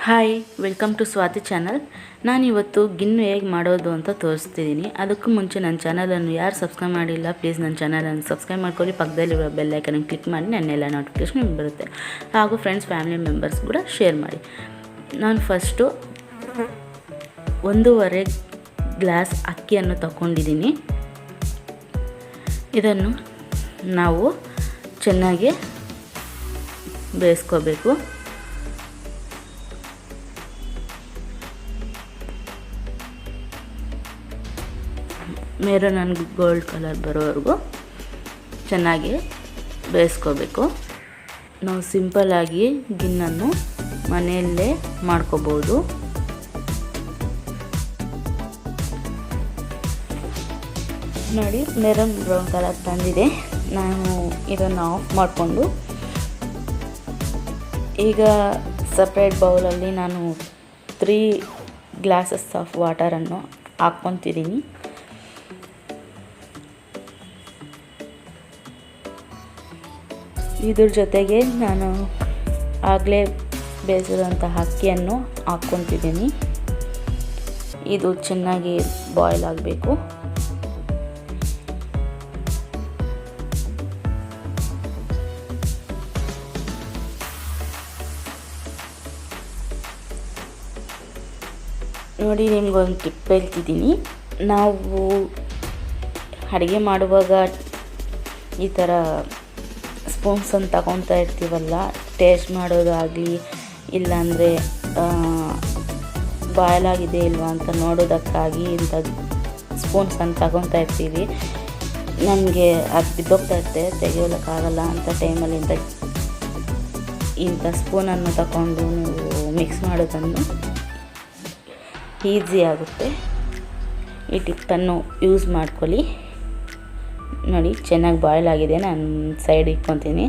Hi, welcome to Swathi channel. ನಾನಿವತ್ತು ಗಿನ್ನು ಹೇಗೆ ಮಾಡೋದು ಅಂತ ತೋರಿಸ್ತಿದ್ದೀನಿ. ಅದಕ್ಕೂ ಮುಂಚೆ ನನ್ನ ಚಾನಲನ್ನು ಯಾರು ಸಬ್ಸ್ಕ್ರೈಬ್ ಮಾಡಿಲ್ಲ, ಪ್ಲೀಸ್ ನನ್ನ ಚಾನಲನ್ನು ಸಬ್ಸ್ಕ್ರೈಬ್ ಮಾಡ್ಕೊಳ್ಳಿ. ಪಕ್ಕದಲ್ಲಿರೋ ಬೆಲ್ ಐಕನನ್ನು ಕ್ಲಿಕ್ ಮಾಡಿ ನನ್ನೆಲ್ಲ ನೋಟಿಫಿಕೇಷನ್ ಬರುತ್ತೆ. ಹಾಗೂ ಫ್ರೆಂಡ್ಸ್, ಫ್ಯಾಮಿಲಿ ಮೆಂಬರ್ಸ್ ಕೂಡ ಶೇರ್ ಮಾಡಿ. ನಾನು ಫಸ್ಟು 1.5 ಗ್ಲಾಸ್ ಅಕ್ಕಿಯನ್ನು ತಗೊಂಡಿದ್ದೀನಿ. ಇದನ್ನು ನಾವು ಚೆನ್ನಾಗಿ ಬೇಯಿಸ್ಕೋಬೇಕು. ಮೆರೂನ್ ಆ್ಯಂಡ್ ಗೋಲ್ಡ್ ಕಲರ್ ಬರೋವರೆಗೂ ಚೆನ್ನಾಗಿ ಬೇಯಿಸ್ಕೋಬೇಕು. ನಾವು ಸಿಂಪಲ್ಲಾಗಿ ಗಿನ್ನನ್ನು ಮನೆಯಲ್ಲೇ ಮಾಡ್ಕೋಬೋದು. ನೋಡಿ, ಮೆರೂನ್ ಬ್ರೌನ್ ಕಲರ್ ಬಂದಿದೆ. ನಾನು ಇದನ್ನು ಆಫ್ ಮಾಡಿಕೊಂಡು ಈಗ ಸಪ್ರೇಟ್ ಬೌಲಲ್ಲಿ ನಾನು 3 ಗ್ಲಾಸಸ್ ಆಫ್ ವಾಟರನ್ನು ಹಾಕ್ಕೊತಿದ್ದೀನಿ. ಇದ್ರ ಜೊತೆಗೆ ನಾನು ಆಗಲೇ ಬೇಯಿಸಿದಂತಹ ಅಕ್ಕಿಯನ್ನು ಹಾಕ್ಕೊತಿದ್ದೀನಿ. ಇದು ಚೆನ್ನಾಗಿ ಬಾಯ್ಲ್ ಆಗಬೇಕು. ನೋಡಿ, ನಿಮ್ಗೊಂದು ಟಿಪ್ ಹೇಳ್ತಿದ್ದೀನಿ. ನಾವು ಅಡುಗೆ ಮಾಡುವಾಗ ಈ ಥರ ಸ್ಪೂನ್ಸನ್ನು ತಗೊತಾ ಇರ್ತೀವಲ್ಲ, ಟೇಸ್ಟ್ ಮಾಡೋದಾಗಲಿ ಇಲ್ಲಾಂದರೆ ಬಾಯ್ಲ್ ಆಗಿದೆ ಇಲ್ವಾ ಅಂತ ನೋಡೋದಕ್ಕಾಗಿ ಇಂಥ ಸ್ಪೂನ್ಸನ್ನು ತಗೊತಾ ಇರ್ತೀವಿ. ನಮಗೆ ಅದು ಬಿದ್ದೋಗ್ತಾ ಇರುತ್ತೆ, ತೆಗಿಯೋದಕ್ಕಾಗಲ್ಲ ಅಂತ ಟೈಮಲ್ಲಿ ಇಂಥ ಸ್ಪೂನನ್ನು ತಗೊಂಡು ನೀವು ಮಿಕ್ಸ್ ಮಾಡೋದನ್ನು ಈಸಿ ಆಗುತ್ತೆ. ಈ ಟಿಪ್ಪನ್ನು ಯೂಸ್ ಮಾಡ್ಕೊಳ್ಳಿ. ನೋಡಿ, ಚೆನ್ನಾಗಿ ಬಾಯ್ಲ್ ಆಗಿದೆ. ನಾನು ಸೈಡ್ ಇಟ್ಕೊತೀನಿ.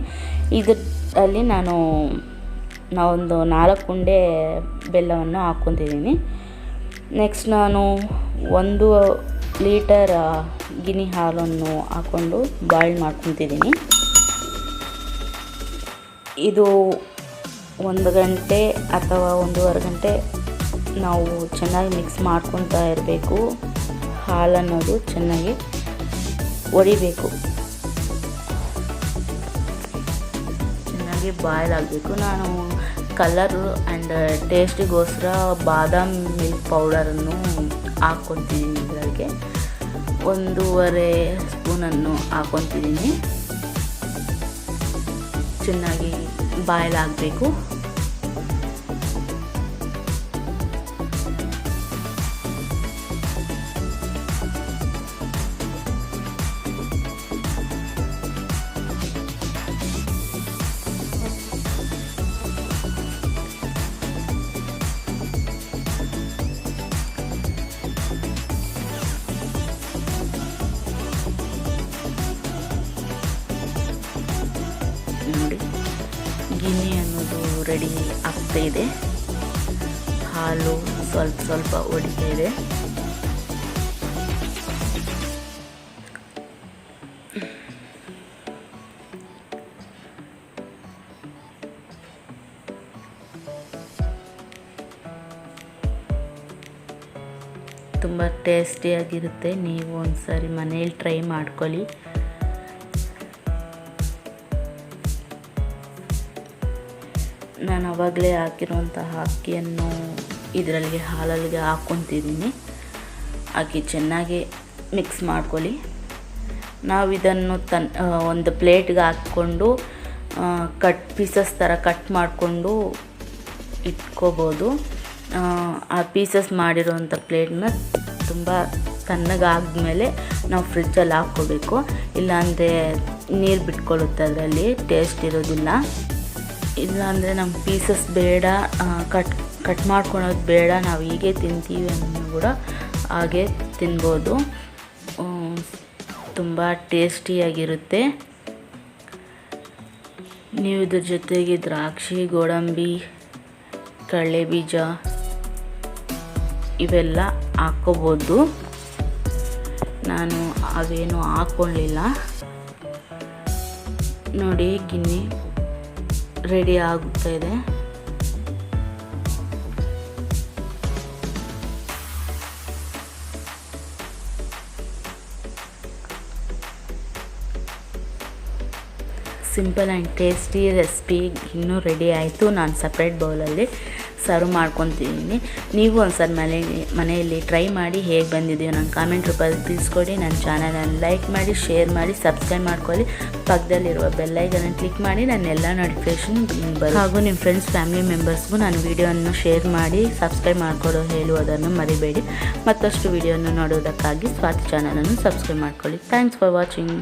ಇದರಲ್ಲಿ ನಾವೊಂದು 4 ಉಂಡೆ ಬೆಲ್ಲವನ್ನು ಹಾಕ್ಕೊತಿದ್ದೀನಿ. ನೆಕ್ಸ್ಟ್ ನಾನು 1 ಲೀಟರ್ ಗಿನಿ ಹಾಲನ್ನು ಹಾಕ್ಕೊಂಡು ಬಾಯ್ಲ್ ಮಾಡ್ಕೊತಿದ್ದೀನಿ. ಇದು 1 ಗಂಟೆ ಅಥವಾ 1.5 ಗಂಟೆ ನಾವು ಚೆನ್ನಾಗಿ ಮಿಕ್ಸ್ ಮಾಡ್ಕೊತಾ ಇರಬೇಕು. ಹಾಲನ್ನೋದು ಚೆನ್ನಾಗಿ ಒಡಿಬೇಕು, ಚೆನ್ನಾಗಿ ಬಾಯ್ಲ್ ಆಗಬೇಕು. ನಾನು ಕಲರು ಆ್ಯಂಡ್ ಟೇಸ್ಟಿಗೋಸ್ಕರ ಬಾದಾಮ್ ಮಿಲ್ಕ್ ಪೌಡರನ್ನು ಹಾಕ್ಕೊತಿದ್ದೀನಿ. ಇದಕ್ಕೆ 1.5 ಸ್ಪೂನನ್ನು ಹಾಕ್ಕೊತಿದ್ದೀನಿ. ಚೆನ್ನಾಗಿ ಬಾಯ್ಲ್ ಆಗಬೇಕು. ನೋಡಿ, ಗಿನ್ನಿ ಅನ್ನೋದು ರೆಡಿ ಆಗ್ತಾ ಇದೆ. ಹಾಲು ಸ್ವಲ್ಪ ಒಡಿತಾ ಇದೆ. ತುಂಬ ಟೇಸ್ಟಿಯಾಗಿರುತ್ತೆ. ನೀವು ಒಂದ್ಸರಿ ಮನೇಲಿ ಟ್ರೈ ಮಾಡ್ಕೊಳ್ಳಿ. ನಾನು ಆವಾಗಲೇ ಹಾಕಿರುವಂತಹ ಅಕ್ಕಿಯನ್ನು ಇದರಲ್ಲಿಗೆ ಹಾಲಲ್ಲಿಗೆ ಹಾಕ್ಕೊತಿದ್ದೀನಿ. ಹಾಕಿ ಚೆನ್ನಾಗಿ ಮಿಕ್ಸ್ ಮಾಡ್ಕೊಳ್ಳಿ. ನಾವು ಇದನ್ನು ಒಂದು ಪ್ಲೇಟ್ಗೆ ಹಾಕ್ಕೊಂಡು ಪೀಸಸ್ ಥರ ಕಟ್ ಮಾಡಿಕೊಂಡು ಇಟ್ಕೋಬೋದು. ಆ ಪೀಸಸ್ ಮಾಡಿರೋವಂಥ ಪ್ಲೇಟ್ನ ತುಂಬ ತಣ್ಣಗಾದ್ಮೇಲೆ ನಾವು ಫ್ರಿಜ್ಜಲ್ಲಿ ಹಾಕ್ಕೋಬೇಕು. ಇಲ್ಲಾಂದರೆ ನೀರು ಬಿಟ್ಕೊಳ್ಳುತ್ತೆ, ಅದರಲ್ಲಿ ಟೇಸ್ಟ್ ಇರೋದಿಲ್ಲ. ಇಲ್ಲಾಂದರೆ ನಮ್ಮ ಪೀಸಸ್ ಬೇಡ, ಕಟ್ ಮಾಡ್ಕೊಳೋದು ಬೇಡ, ನಾವು ಹೀಗೆ ತಿಂತೀವಿ ಅನ್ನೋ ಕೂಡ ಹಾಗೆ ತಿನ್ಬೋದು. ತುಂಬ ಟೇಸ್ಟಿಯಾಗಿರುತ್ತೆ. ನೀವು ಇದ್ರ ಜೊತೆಗೆ ದ್ರಾಕ್ಷಿ, ಗೋಡಂಬಿ, ಕಡಲೆ ಬೀಜ ಇವೆಲ್ಲ ಹಾಕ್ಕೋಬೋದು. ನಾನು ಅವೇನು ಹಾಕ್ಕೊಳ್ಳಿಲ್ಲ. ನೋಡಿ, ಗಿನ್ನಿ ರೆಡಿ ಆಗುತ್ತಾ ಇದೆ. ಸಿಂಪಲ್ ಆ್ಯಂಡ್ ಟೇಸ್ಟಿ ರೆಸಿಪಿ ಇನ್ನೂ ರೆಡಿ ಆಯಿತು. ನಾನು ಸಪ್ರೇಟ್ ಬೌಲಲ್ಲಿ ಸರ್ವ್ ಮಾಡ್ಕೊತಿದ್ದೀನಿ. ನೀವು ಒಂದ್ಸಲ ಮನೆಯಲ್ಲಿ ಟ್ರೈ ಮಾಡಿ ಹೇಗೆ ಬಂದಿದೆಯೋ ನನ್ನ ಕಾಮೆಂಟ್ ರೂಪದಲ್ಲಿ ತಿಳಿಸ್ಕೊಡಿ. ನನ್ನ ಚಾನಲನ್ನು ಲೈಕ್ ಮಾಡಿ, ಶೇರ್ ಮಾಡಿ, ಸಬ್ಸ್ಕ್ರೈಬ್ ಮಾಡ್ಕೊಳ್ಳಿ. ಪಕ್ಕದಲ್ಲಿರುವ ಬೆಲ್ಲೈಕನ್ನು ಕ್ಲಿಕ್ ಮಾಡಿ ನನ್ನೆಲ್ಲ ನೋಟಿಫಿಕೇಷನ್ ಬರುತ್ತೆ. ಹಾಗೂ ನಿಮ್ಮ ಫ್ರೆಂಡ್ಸ್ ಫ್ಯಾಮಿಲಿ ಮೆಂಬರ್ಸ್ಗೂ ನಾನು ವಿಡಿಯೋವನ್ನು ಶೇರ್ ಮಾಡಿ ಸಬ್ಸ್ಕ್ರೈಬ್ ಮಾಡಿಕೊಡೋ ಹೇಳುವುದನ್ನು ಮರಿಬೇಡಿ. ಮತ್ತಷ್ಟು ವಿಡಿಯೋವನ್ನು ನೋಡುವುದಕ್ಕಾಗಿ ಸ್ವಾತಿ ಚಾನಲನ್ನು ಸಬ್ಸ್ಕ್ರೈಬ್ ಮಾಡ್ಕೊಳ್ಳಿ. Thanks for watching.